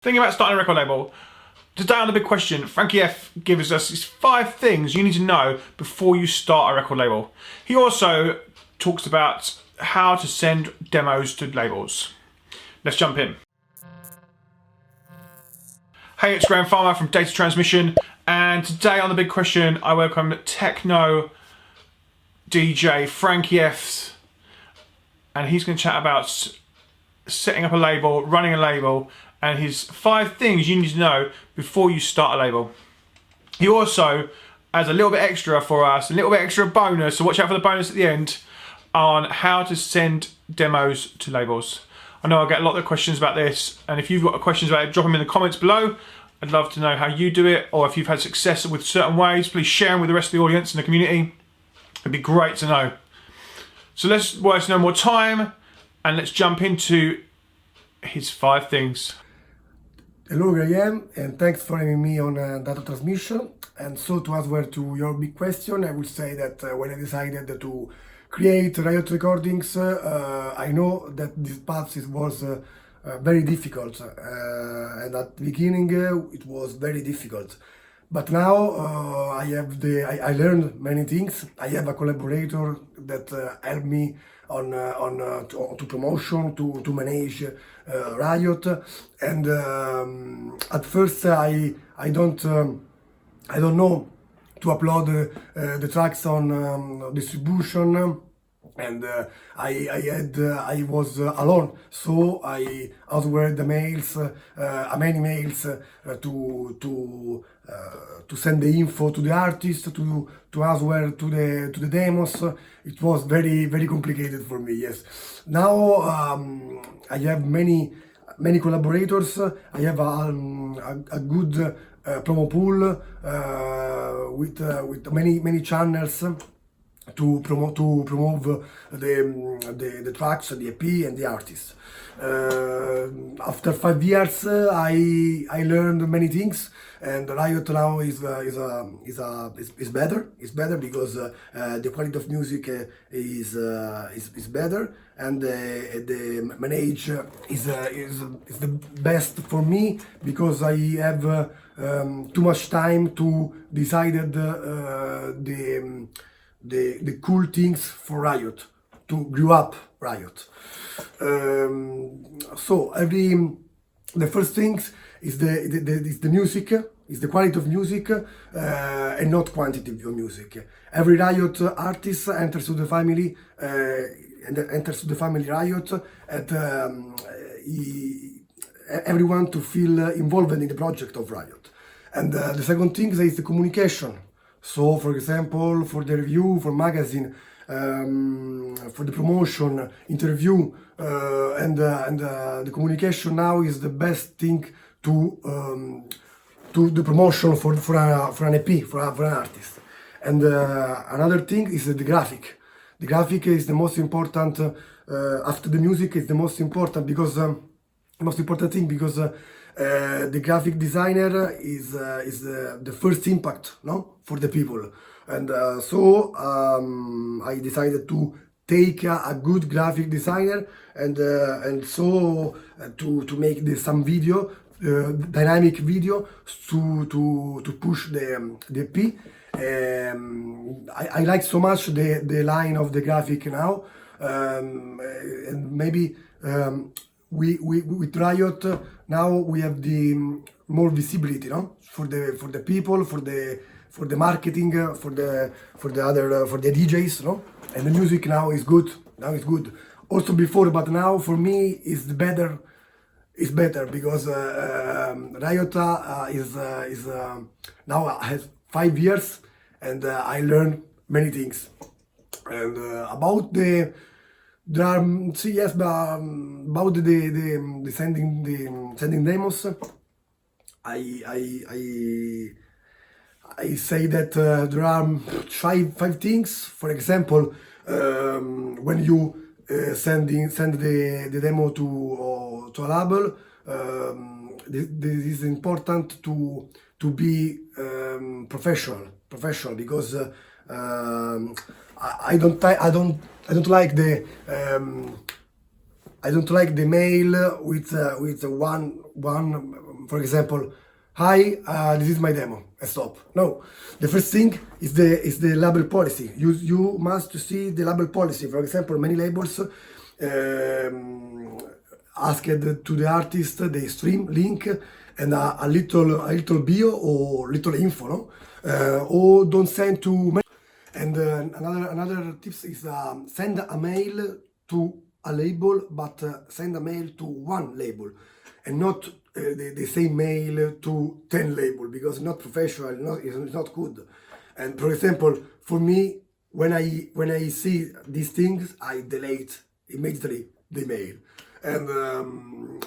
Thinking about starting a record label. Today on The Big Question, Frankyeffe gives us these 5 things you need to know before you start a record label. He also talks about how to send demos to labels. Let's jump in. Hey, it's Graham Farmer from Data Transmission, and today on The Big Question I welcome techno DJ Frankyeffe, and he's going to chat about setting up a label, running a label, and his 5 things you need to know before you start a label. He also has a little bit extra for us, a little bit extra bonus, so watch out for the bonus at the end, on how to send demos to labels. I know I get a lot of questions about this, and if you've got questions about it, drop them in the comments below. I'd love to know how you do it, or if you've had success with certain ways, please share them with the rest of the audience and the community. It'd be great to know. So let's waste no more time, and let's jump into his 5 things. Hello Graham, and thanks for having me on Data Transmission. And so to answer to your big question, I would say that when I decided to create Riot Recordings, I know that this path was very difficult, and at the beginning it was very difficult. But now I learned many things. I have a collaborator that helped me to promotion, to manage Riot, and at first I don't know to upload the tracks on distribution, and I was alone, so I answered the mails, many mails to send the info to the artist, to answer to the demos. It was very complicated for me. Yes, now I have many collaborators. I have a good promo pool with many channels to promote the tracks, the EP, and the artists. After 5 years, I learned many things, and Riot now is better. It's better because the quality of music is better, and the manage is the best for me, because I have too much time to decide the cool things for Riot, to grow up Riot. So the first things is the music, is the quality of music, and not quantity of music. Every Riot artist enters to the family, Riot, and everyone to feel involved in the project of Riot. And the second thing is the communication. So, for example, for the review, for magazine, for the promotion, interview, and the communication now is the best thing to the promotion for an EP, for an artist. And another thing is the graphic. The graphic is the most important, after the music, is the most important, because the graphic designer is the first impact, no, for the people. And so I decided to take a good graphic designer, and so to make some video, dynamic video, to push the EP. I like so much the line of the graphic now, and maybe with Riot now we have the more visibility, no, for the people, for the marketing, for the DJs, no, and the music now is good. Also before, but now for me is better. It's better because Riot is now has 5 years, and I learned many things. And about the about the sending demos, I say that there are five things. For example, when you send the demo to a label, this is important to be professional, because I don't like the I don't like the mail with one for example, hi, this is my demo, and stop. No, the first thing is the label policy. You must see the label policy. For example, many labels asked to the artist the stream link and a little bio or little info, no? Or don't send to. And another tips is send a mail to a label, but send a mail to one label, and not the same mail to 10 label, because it's not professional, it's not good. And for example, for me, when I see these things, I delete immediately the mail. And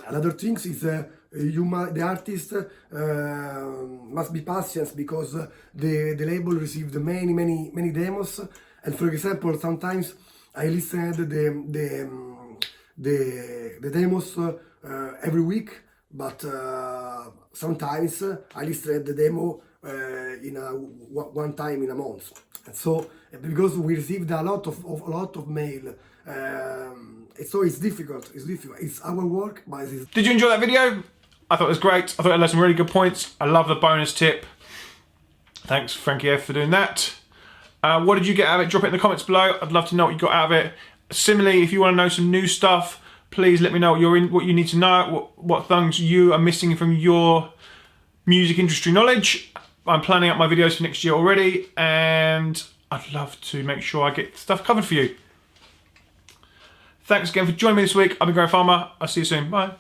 another thing is the artist must be patient, because the label received many demos, and for example, sometimes I listened the demos every week, but sometimes I listened the demo in one time in a month. And so because we received a lot of mail. So it's difficult. It's our work, but it's... Did you enjoy that video? I thought it was great. I thought it had some really good points. I love the bonus tip. Thanks, Frankyeffe, for doing that. What did you get out of it? Drop it in the comments below. I'd love to know what you got out of it. Similarly, if you want to know some new stuff, please let me know what you need to know, what things you are missing from your music industry knowledge. I'm planning out my videos for next year already, and I'd love to make sure I get stuff covered for you. Thanks again for joining me this week. I've been Graham Farmer. I'll see you soon. Bye.